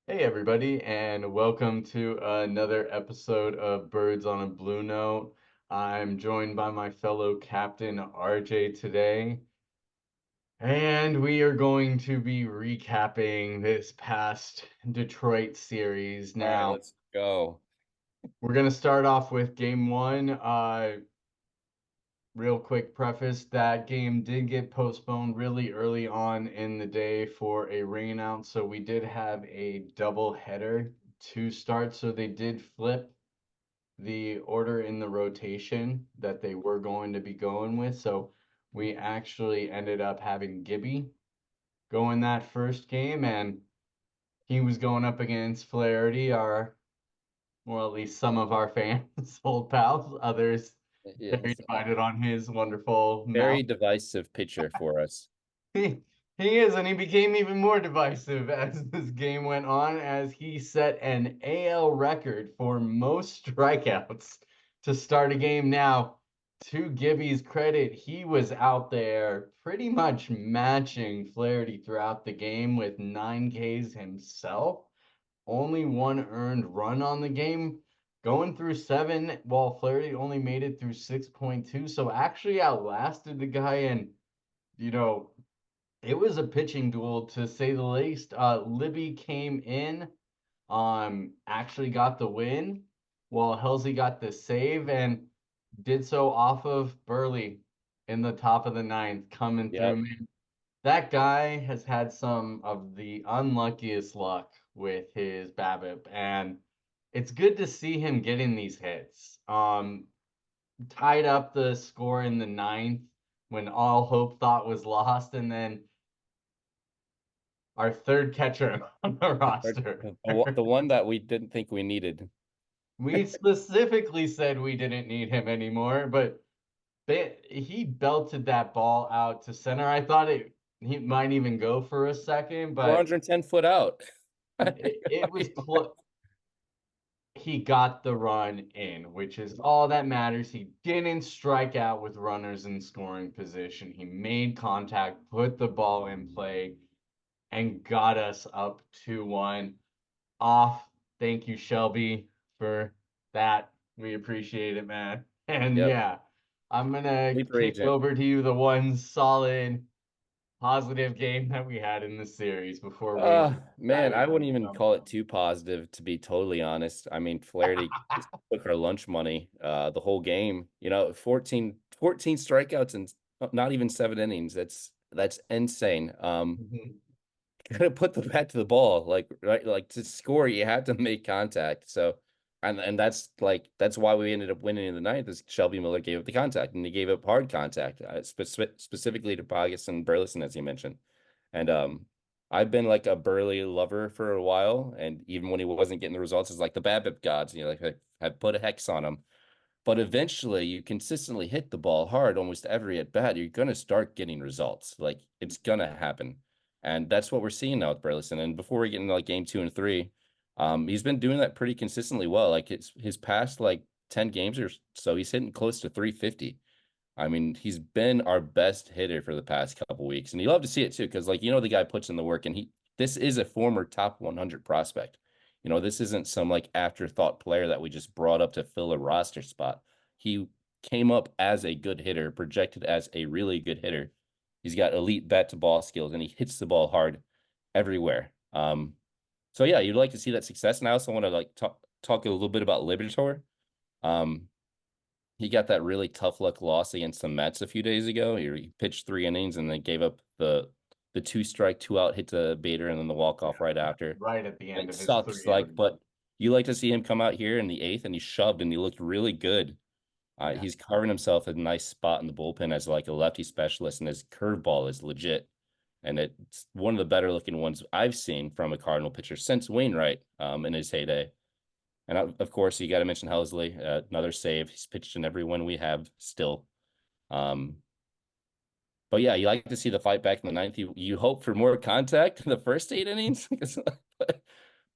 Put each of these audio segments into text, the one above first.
Hey everybody, and welcome to another episode of Birds on a Blue Note. I'm joined by my fellow captain RJ today, and we are going to be recapping this past Detroit series. All right, Now, let's go. we're going to start off with game one. Real quick preface, that game did get postponed really early on in the day for a rain out, so we did have a double header to start. So they did flip the order in the rotation that they were going to be going with. So we actually ended up having Gibby go in that first game, and he was going up against Flaherty, well, at least some of our fans, old pals, others very Yes, divided on his wonderful very mouth. divisive pitcher for us. He, he is, and he became even more divisive as this game went on, as he set an AL record for most strikeouts to start a game. Now, to Gibby's credit, he was out there pretty much matching Flaherty throughout the game with 9 Ks himself. Only one earned run on the game, going through seven, while Flaherty only made it through 6.2. So actually outlasted the guy, and you know, it was a pitching duel to say the least. Libby came in, actually got the win, while Halsey got the save and did so off of Burley in the top of the ninth, coming through. Yep. Man, that guy has had some of the unluckiest luck with his BABIP, and it's good to see him getting these hits. Tied up the score in the ninth when all hope thought was lost, and then our third catcher on the roster. The one that we didn't think we needed. We specifically said we didn't need him anymore, but he belted that ball out to center. I thought he might even go for a second, but 410 foot out. it was close. He got the run in, which is all that matters. He didn't strike out with runners in scoring position. He made contact, put the ball in play, and got us up 2-1 off. Thank you, Shelby, for that. We appreciate it, man. And Yep. yeah, I'm gonna Sleeper kick agent. over to you the one solid positive game that we had in the series before we Man, dive I into wouldn't the even numbers. call it too positive, to be totally honest. I mean, Flaherty just took our lunch money the whole game. 14 strikeouts and not even 7 innings. That's insane. Mhm. Gotta put the bat to the ball. Like, right, like to score, you have to make contact. So, and that's why we ended up winning in the ninth. Is Shelby Miller gave up the contact, and he gave up hard contact, specifically to Bogus and Burleson, as you mentioned. And I've been like a Burley lover for a while, and even when he wasn't getting the results, it's like the BABIP gods. Like have put a hex on him. But eventually, you consistently hit the ball hard almost every at bat. You're gonna start getting results. Like it's gonna happen. And that's what we're seeing now with Burleson. And before we get into like game two and three, he's been doing that pretty consistently well. Like it's his past like 10 games or so, he's hitting close to 350. I mean, he's been our best hitter for the past couple weeks. And you love to see it too, because like the guy puts in the work and he this is a former top 100 prospect. This isn't some like afterthought player that we just brought up to fill a roster spot. He came up as a good hitter, projected as a really good hitter. He's got elite bat to ball skills and he hits the ball hard everywhere. So yeah, you'd like to see that success. And I also want to like talk a little bit about Libertor. Um, he got that really tough luck loss against the Mets a few days ago. He pitched 3 innings and then gave up the two strike, two out hit to Bader and then the walk off Yeah, right after. right at the end It of his sucks, three like, inning. but you like to see him come out here in the eighth and he shoved and he looked really good. Yeah. He's carving himself a nice spot in the bullpen as like a lefty specialist, and his curveball is legit. And it's one of the better looking ones I've seen from a Cardinal pitcher since Wainwright in his heyday. And of course, you got to mention Helsley, another save. He's pitched in every one we have still. Um, but yeah, you like to see the fight back in the ninth. You hope for more contact in the first 8 innings.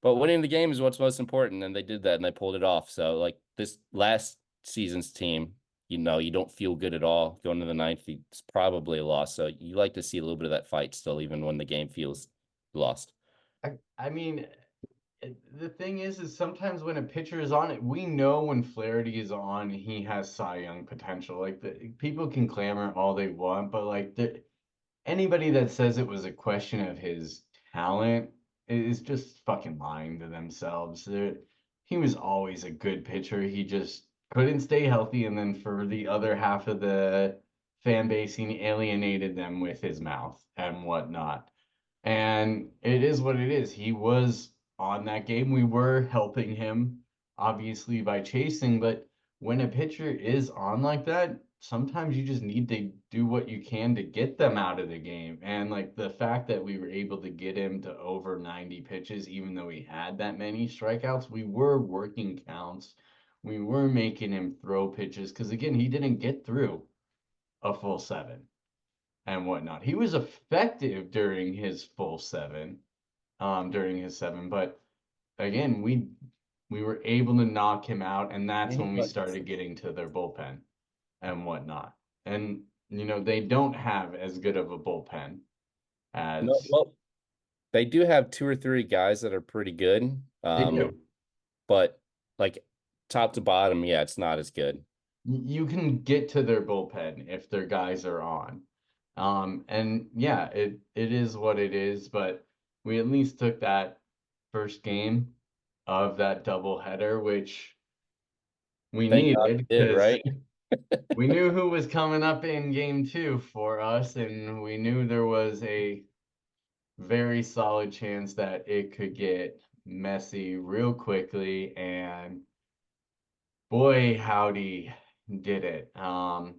But winning the game is what's most important, and they did that and they pulled it off. So like this last season's team, you don't feel good at all going to the ninth. It's probably a loss. So you like to see a little bit of that fight still, even when the game feels lost. I mean, The thing is sometimes when a pitcher is on it, we know when Flaherty is on, he has Cy Young potential. Like people can clamor all they want, but like anybody that says it was a question of his talent is just fucking lying to themselves. He was always a good pitcher. He just couldn't stay healthy, and then for the other half of the fan base, he alienated them with his mouth and whatnot. And it is what it is. He was on that game. We were helping him, obviously, by chasing. But when a pitcher is on like that, sometimes you just need to do what you can to get them out of the game. And like the fact that we were able to get him to over 90 pitches, even though he had that many strikeouts, we were working counts. We were making him throw pitches because, again, he didn't get through a full seven and whatnot. He was effective during his full seven, during his seven, but again, we were able to knock him out, and that's when we started getting to their bullpen and whatnot. And they don't have as good of a bullpen No, as well, they do have two or three guys that are pretty good. they do. But like top to bottom, yeah, it's not as good. You can get to their bullpen if their guys are on. And yeah, it is what it is, but we at least took that first game of that doubleheader, which we Thank God needed we did, because right? we knew who was coming up in game two for us, and we knew there was a very solid chance that it could get messy real quickly. And boy, howdy did it.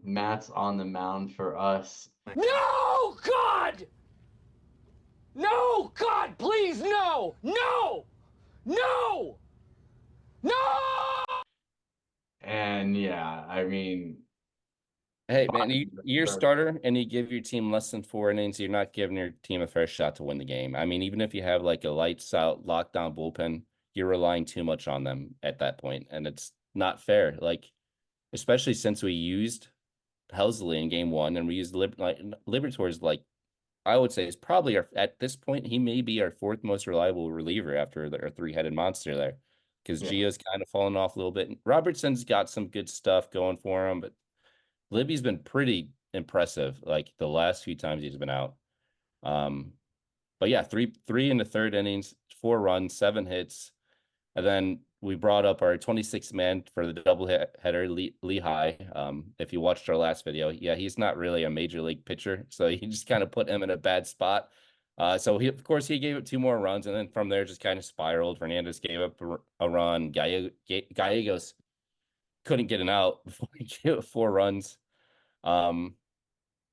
Matt's on the mound for us. No, God! No, God, please, no! No! No! No! And yeah, I mean, Hey man, bottom of you're a the third. starter and you give your team less than 4 innings, you're not giving your team a fair shot to win the game. I mean, even if you have like a lights out lockdown bullpen, you're relying too much on them at that point, and it's not fair. Like, especially since we used Helsley in game one and we used Liberators, like I would say is probably at this point, he may be our fourth most reliable reliever after our three-headed monster there. Because Yeah. Gio's kind of fallen off a little bit. Robertson's got some good stuff going for him, but Libby's been pretty impressive like the last few times he's been out. Um, but yeah, three in the third innings, 4 runs, 7 hits. And then we brought up our 26th man for the double header, Lehigh. If you watched our last video, yeah, he's not really a major league pitcher, so he just kind of put him in a bad spot. So of course, he gave up 2 more runs, and then from there just kind of spiraled. Fernandez gave up a run. Gallegos couldn't get an out before he gave up 4 runs. Um,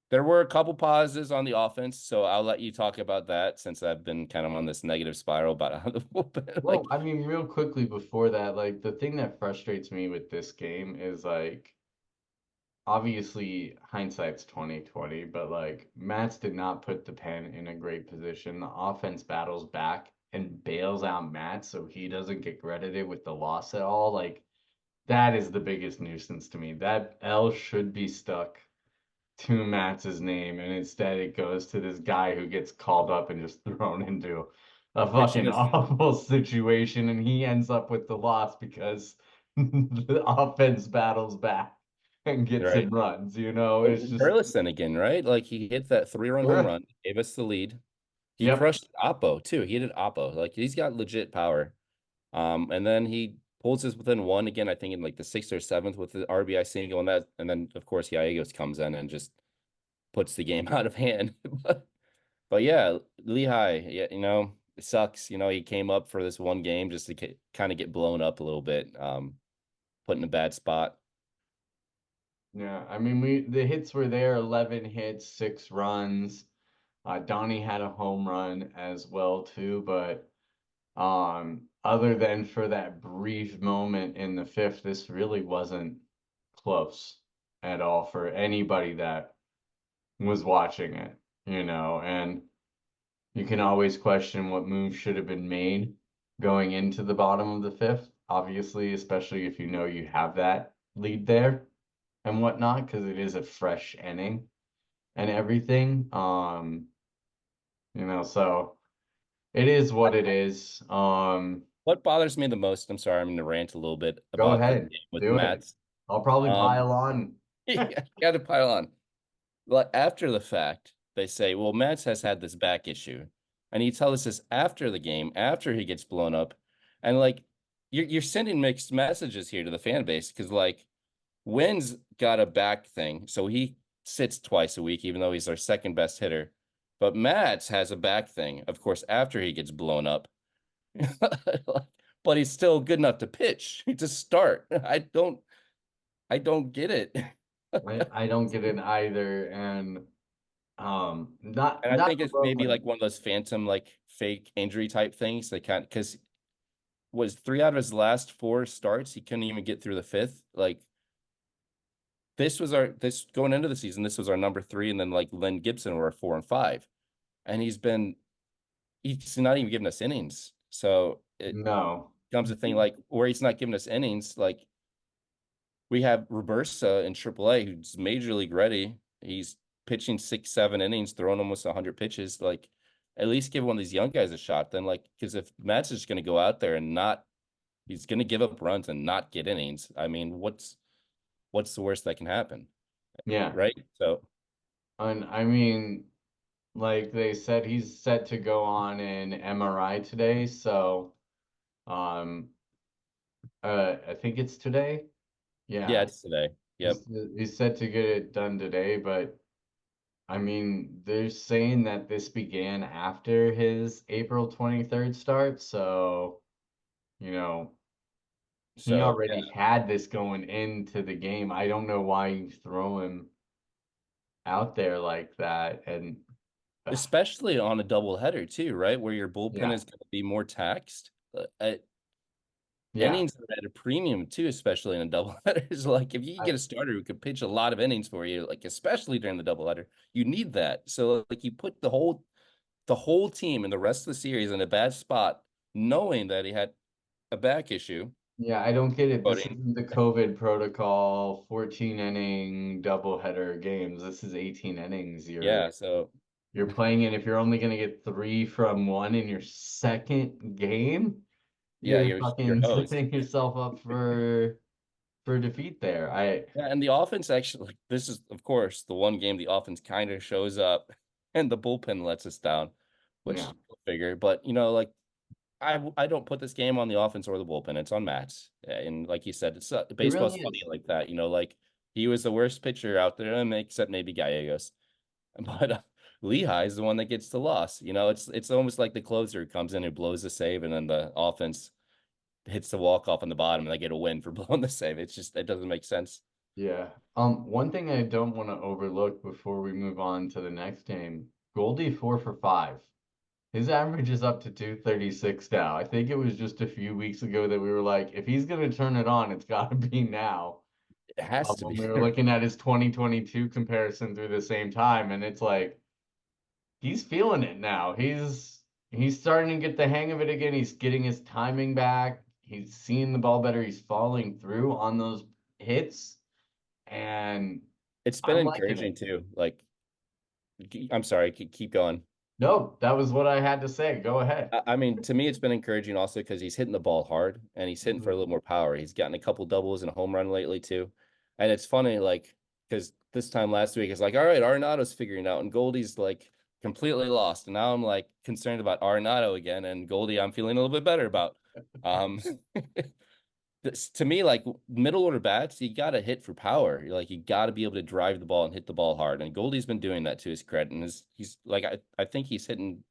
there were a couple pauses on the offense, so I'll let you talk about that since I've been kind of on this negative spiral about how the bullpen, Well, like I mean, real quickly before that, like the thing that frustrates me with this game is like obviously hindsight's 2020, but like Matz did not put the pen in a great position. The offense battles back and bails out Matz so he doesn't get credited with the loss at all. Like that is the biggest nuisance to me. That L should be stuck to Matz's name, and instead it goes to this guy who gets called up and just thrown into a pitching fucking is awful situation, and he ends up with the loss because the offense battles back and gets right. him runs. It's just Burleson again, right? Like he hit that 3 run home run, gave us the lead. He yep. crushed Oppo too. He did Oppo. Like he's got legit power. And then he pulls us within one again, I think in like the sixth or seventh with the RBI single and that, and then of course Gallegos comes in and just puts the game out of hand. But yeah, Lehigh, yeah, it sucks. He came up for this one game just to kind of get blown up a little bit, put in a bad spot. Yeah, I mean the hits were there, 11 hits, 6 runs. Donnie had a home run as well too, but other than for that brief moment in the fifth, this really wasn't close at all for anybody that was watching it. And you can always question what moves should have been made going into the bottom of the fifth, obviously, especially if you know you have that lead there and whatnot, because it is a fresh inning and everything. So it is what it is. what bothers me the most, I'm sorry, I'm going to rant a little bit Go about this ahead, game with do it. Matz. I'll probably Um, pile on. you got to pile on. Like after the fact, they say, well, Matz has had this back issue. And he tells us this after the game, after he gets blown up. And like you're sending mixed messages here to the fan base because like Wynn's got a back thing, so he sits twice a week, even though he's our second best hitter. But Matz has a back thing, of course, after he gets blown up. But he's still good enough to pitch, to start. I don't get it. I don't get it either, and not And I not think it's maybe alone. like one of those phantom, like fake injury type things. They can't because was 3 out of his last 4 starts, he couldn't even get through the fifth. Like this going into the season, this was our number 3, and then like Lynn Gibson were our 4 and 5. And he's not even giving us innings. So it No. becomes a thing like where he's not giving us innings, like we have Roberta in AAA who's major league ready. He's pitching 6, 7 innings, throwing almost 100 pitches. Like, at least give one of these young guys a shot. Then, like, because if Matt's just going to go out there and not, he's going to give up runs and not get innings. I mean, what's the worst that can happen, Yeah. right? So, And I mean, like they said, he's set to go on an MRI today. So, um, I think it's today. yeah, Yeah, it's today. Yep. he's he's set to get it done today. But I mean, they're saying that this began after his April 23rd start. So, you know, he So, yeah, already had this going into the game. I don't know why you throw him out there like that. And especially on a double header too, right? Where your bullpen yeah, is going to be more taxed. yeah, Innings are at a premium too, especially in a doubleheader. It's like if you I, get a starter who could pitch a lot of innings for you, like especially during the doubleheader, you need that. So like you put the whole team and the rest of the series in a bad spot, knowing that he had a back issue. yeah, I don't get it. This Voting. isn't the COVID protocol, 14 inning doubleheader games. This is 18 innings. Yeah, so You're playing in. If you're only gonna get three from one in your second game, yeah, you're you're fucking hosed. setting yourself up for defeat there. Yeah, and the offense actually, like, this is of course the one game the offense kind of shows up, and the bullpen lets us down, which Yeah, go figure. But like I don't put this game on the offense or the bullpen. It's on Matz. And like you said, it's it baseball's really funny is. like that. Like he was the worst pitcher out there, except maybe Gallegos. But Lehigh is the one that gets the loss. It's almost like the closer who comes in and blows the save, and then the offense hits the walk off on the bottom, and they get a win for blowing the save. It doesn't make sense. Yeah. One thing I don't want to overlook before we move on to the next game, Goldie 4 for 5. His average is up to 236 now. I think it was just a few weeks ago that we were like, if he's gonna turn it on, it's got to be now. It has to When be. we were looking at his 2022 comparison through the same time, and it's like he's feeling it now. He's starting to get the hang of it again. He's getting his timing back. He's seeing the ball better. He's falling through on those hits, and It's been I'm liking encouraging it. too. Like, I'm sorry, keep going. No, that was what I had to say. Go ahead. I mean, to me, it's been encouraging also because he's hitting the ball hard and he's hitting for a Mhm. little more power. He's gotten a couple doubles and a home run lately too. And it's funny, like, because this time last week, it's like, all right, Arenado's figuring it out, and Goldie's like completely lost. And now I'm like concerned about Arenado again, and Goldie, I'm feeling a little bit better about. Um, to me, like middle order bats, you got to hit for power. Like you got to be able to drive the ball and hit the ball hard. And Goldie's been doing that to his credit. And he's like, I think he's hitting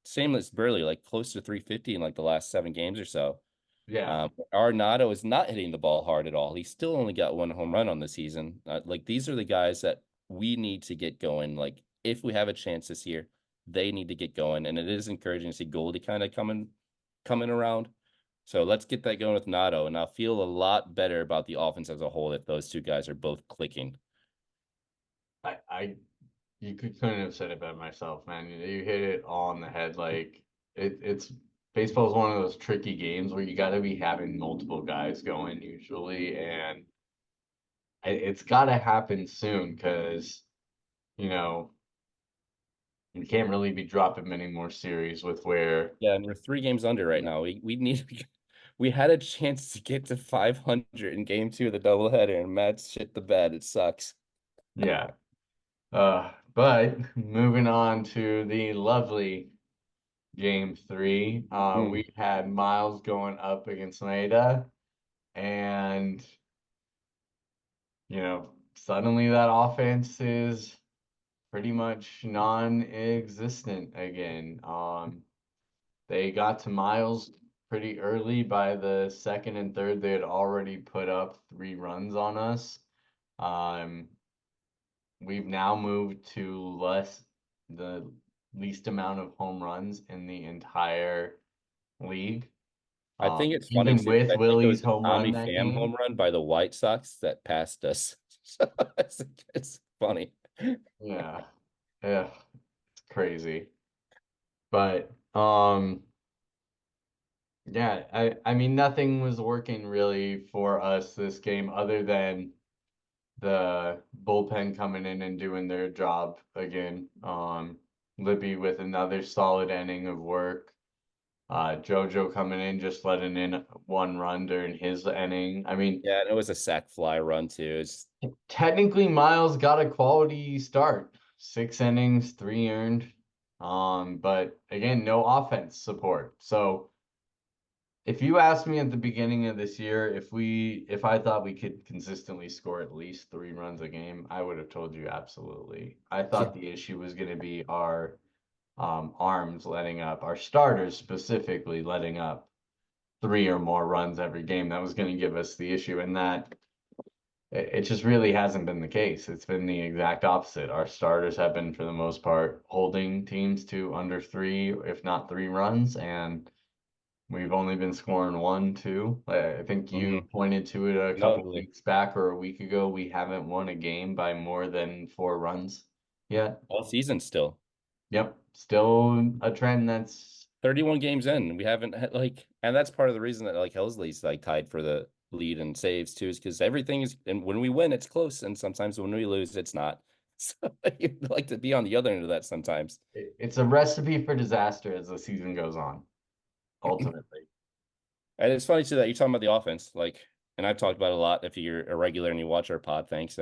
same as Burley, like close to 350 in like the last 7 games or so. Yeah. Arenado is not hitting the ball hard at all. He still only got 1 home run on the season. Like these are the guys that we need to get going. Like if we have a chance this year, they need to get going. And it is encouraging to see Goldie kind of coming around. So let's get that going with Nato, and I'll feel a lot better about the offense as a whole if those two guys are both clicking. I you couldn't have said it better myself, man. You hit it all on the head. Like it's baseball is one of those tricky games where you got to be having multiple guys going usually, and it's got to happen soon because you know You can't really be dropping many more series with where. Yeah, and we're 3 games under right now. We need we had a chance to get to 500 in game 2 of the doubleheader, and Matz shit the bed. It sucks. Yeah. But moving on to the lovely game 3, Mm. we had Miles going up against Maeda, and suddenly that offense is pretty much non-existent again. They got to Miles pretty early. By the second and third, they had already put up 3 runs on us. Um, we've now moved to the least amount of home runs in the entire league. I think it's funny Even too, 'cause with I think it was Willie's the home run Tommy that Pham game. home run by the White Sox that passed us. So it's funny. Yeah, yeah, it's crazy. But yeah, I mean nothing was working really for us this game other than the bullpen coming in and doing their job again. Libby with another solid inning of work. Jojo coming in, just letting in 1 run during his inning. I mean, Yeah, and it was a sac fly run too. It's technically Miles got a quality start. 6 innings, 3 earned. But again, no offense support. So if you asked me at the beginning of this year if I thought we could consistently score at least 3 runs a game, I would have told you absolutely. I yeah. thought the issue was going to be our arms letting up, our starters specifically letting up 3 or more runs every game. That was going to give us the issue, and that it just really hasn't been the case. It's been the exact opposite. Our starters have been, for the most part, holding teams to under 3, if not 3 runs, and we've only been scoring 1, 2. I think you Mhm. pointed to it a couple No, weeks back or a week ago. We haven't won a game by more than 4 runs yet. all season still. Yep, still a trend that's 31 games in. We haven't had and that's part of the reason that Helsley's tied for the lead in saves too, is because everything is, and when we win, it's close, and sometimes when we lose, it's not. So you'd like to be on the other end of that sometimes. it's a recipe for disaster as the season goes on, ultimately. And it's funny too that you're talking about the offense, and I've talked about it a lot. If you're a regular and you watch our pod, thanks.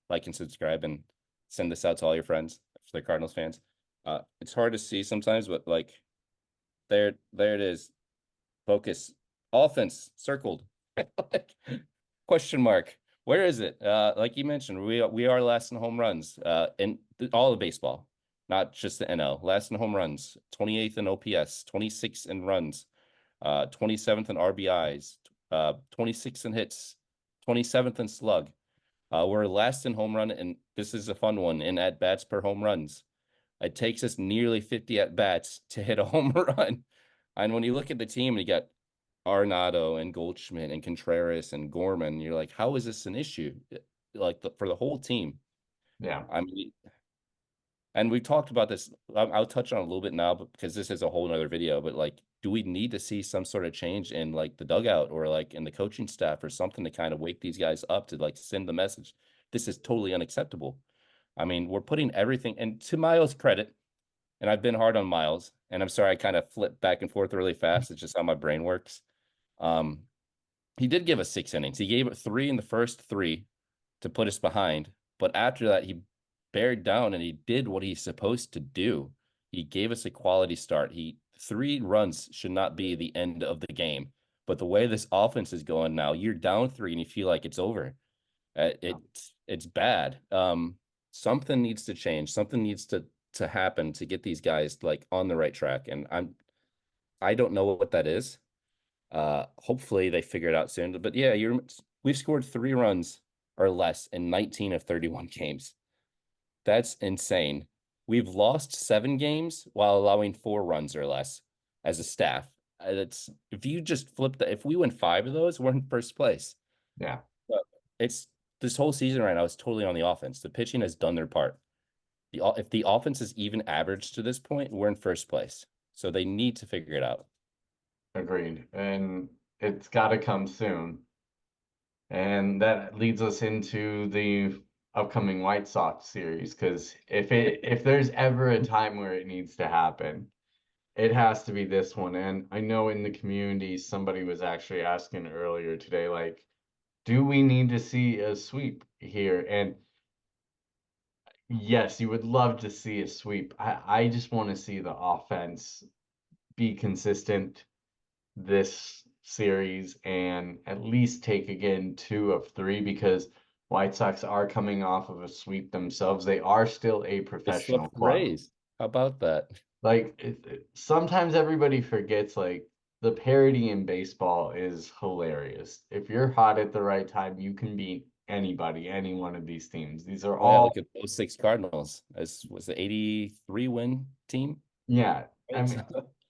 Like and subscribe and send this out to all your friends if they're Cardinals fans. It's hard to see sometimes, but there it is. Focus. Offense circled. Question mark. Where is it? Like you mentioned, we are last in home runs. In all of baseball, not just the NL. Last in home runs, 28th in OPS, 26th in runs, 27th in RBIs, 26th in hits, 27th in slug. We're last in home run, and this is a fun one, in at bats per home runs. It takes us nearly 50 at bats to hit a home run. And when you look at the team, you got Arenado and Goldschmidt and Contreras and Gorman, you're like, how is this an issue? For the whole team. Yeah, I mean, and we've talked about this. I'll touch on it a little bit now, but because this is a whole nother video. But do we need to see some sort of change in the dugout or in the coaching staff or something to kind of wake these guys up to send the message? This is totally unacceptable. I mean, we're putting everything, and to Miles' credit, and I've been hard on Miles, and I'm sorry I kind of flip back and forth really fast. It's just how my brain works. Um, he did give us 6 innings. He gave it 3 in the first 3 to put us behind, but after that, he bared down and he did what he's supposed to do. He gave us a quality start. 3 runs should not be the end of the game. But the way this offense is going now, you're down 3 and you feel like it's over. It's bad. Something needs to change. Something needs to happen to get these guys on the right track. And I don't know what that is. Hopefully they figure it out soon. But yeah, we've scored 3 runs or less in 19 of 31 games. That's insane. We've lost 7 games while allowing 4 runs or less as a staff. That's if you just flip that, if we win 5 of those, we're in first place. yeah, But it's this whole season right now is totally on the offense. The pitching has done their part. If the offense is even average to this point, we're in first place. So they need to figure it out. agreed. And it's got to come soon. And that leads us into the upcoming White Sox series, because if there's ever a time where it needs to happen, it has to be this one. And I know in the community somebody was actually asking earlier today, like, do we need to see a sweep here? And yes, you would love to see a sweep. I just want to see the offense be consistent this series and at least take again 2 of 3, because White Sox are coming off of a sweep themselves. They are still a They professional swept the club. Rays. How about that? Like sometimes everybody forgets, like, the parity in baseball is hilarious. If you're hot at the right time, you can beat anybody, any one of these teams. These are Oh yeah, all, look at those 6 Cardinals. This was the 83 win team. yeah. I Right? mean,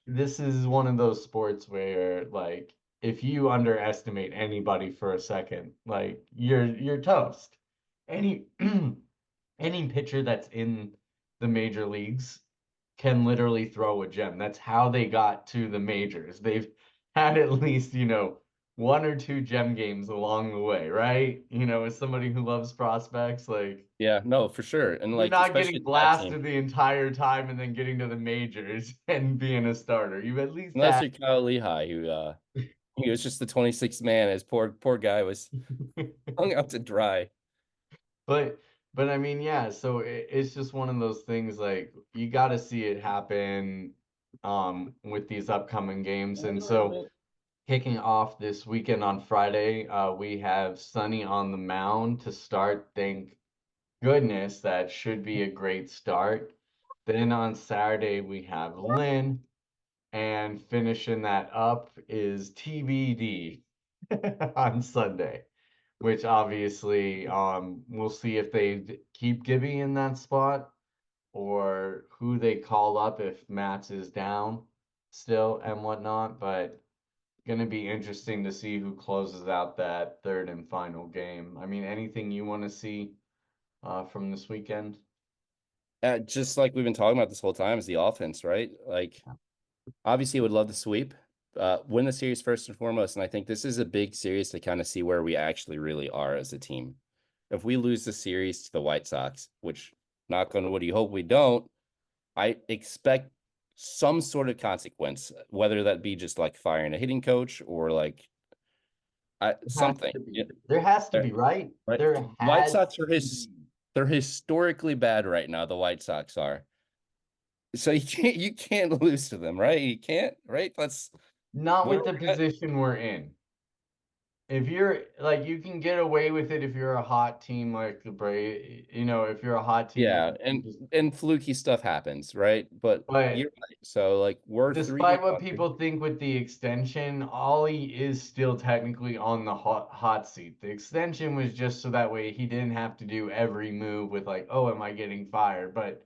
this is one of those sports where, like, if you underestimate anybody for a second, like, you're toast. Any any pitcher that's in the major leagues can literally throw a gem. That's how they got to the majors. They've had at least, 1 or 2 gem games along the way, right? As somebody who loves prospects, like, Yeah, no, for sure. And you're like not especially getting that team. blasted the entire time and then getting to the majors and being a starter. You at least Unless had. you're Kyle Lehigh, who he was just the 26th man. His poor guy was hung out to dry. But I mean, yeah, so it's just one of those things, like, you got to see it happen with these upcoming games. And so kicking off this weekend on Friday, we have Sunny on the mound to start. Thank goodness, that should be a great start. Then on Saturday we have Lynn, and finishing that up is TBD on Sunday, which obviously we'll see if they keep Gibby in that spot or who they call up if Matz is down still and whatnot. But gonna be interesting to see who closes out that third and final game. I mean, anything you want to see from this weekend? Just like we've been talking about this whole time is the offense, right? Like obviously would love the sweep, win the series first and foremost. And I think this is a big series to kind of see where we actually really are as a team. If we lose the series to the White Sox, which knock on wood, you hope we don't, I expect some sort of consequence, whether that be just like firing a hitting coach or like Has something. to be. Yeah, There has to there- be, right? right. There White has Sox are to be. they're historically bad right now. The White Sox are. So you can't lose to them, right? You can't, right? That's Not where with the we're at. position we're in. If you're like, you can get away with it if you're a hot team like the Braves, if you're a hot team, Yeah, you just, and fluky stuff happens, right? But but you're right. So like we're three despite games what under. people think with the extension, Ollie is still technically on the hot seat. The extension was just so that way he didn't have to do every move with, like, oh, am I getting fired? But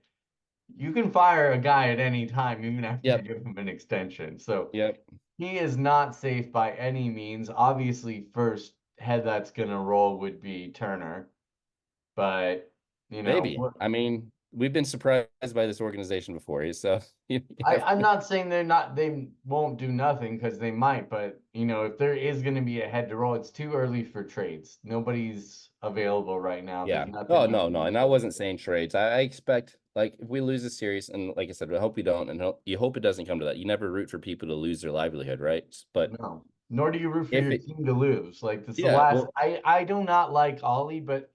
you can fire a guy at any time, even after you Yep, give him an extension. So yep. he is not safe by any means. Obviously, first head that's gonna roll would be Turner, but Maybe. what I mean, we've been surprised by this organization before, so you never I'm know. not saying they won't do nothing, because they might, but if there is gonna be a head to roll, it's too early for trades. Nobody's available right now. There's Yeah. nothing Oh you no, can no. do And I for wasn't trade. saying trades. I expect like if we lose a series, and like I said, I hope we don't, and you hope it doesn't come to that. You never root for people to lose their livelihood, right? But No, nor do you root for if your it, team to lose. Like, this is the yeah, last. well, I do not like Ollie, but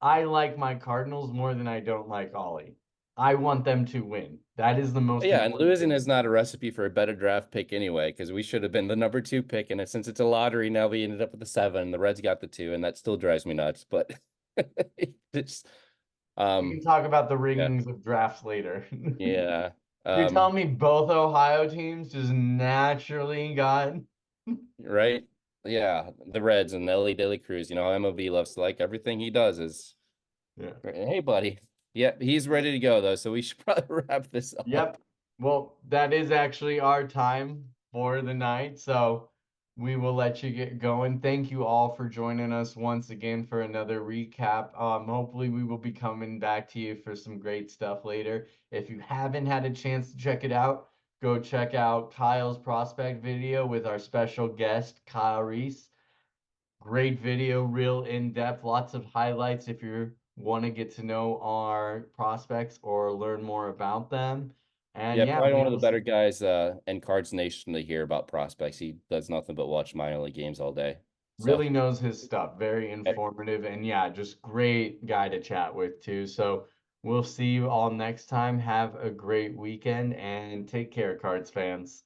I like my Cardinals more than I don't like Ollie. I want them to win. That is the most yeah, and important losing thing. is not a recipe for a better draft pick anyway, because we should have been the number 2 pick, and since it's a lottery, now we ended up with the 7. The Reds got the 2, and that still drives me nuts. But it's We can um talk about the yeah, ringings of drafts later. yeah. You're telling me both Ohio teams just naturally got. Right. Yeah, the Reds and Ellie De La Cruz. MLB loves to like everything he does is Yeah. hey buddy. Yep, he's ready to go though, so we should probably wrap this up. Yep. Well, that is actually our time for the night. So we will let you get going. Thank you all for joining us once again for another recap. Hopefully we will be coming back to you for some great stuff later. If you haven't had a chance to check it out, go check out Kyle's prospect video with our special guest, Kyle Reese. Great video, real in depth, lots of highlights if you're want to get to know our prospects or learn more about them. And Yeah, yeah, probably we one of the will better guys in Cards Nation to hear about prospects. He does nothing but watch minor league games all day. So really knows his stuff. Very informative. And yeah, just great guy to chat with too. So we'll see you all next time. Have a great weekend and take care, Cards fans.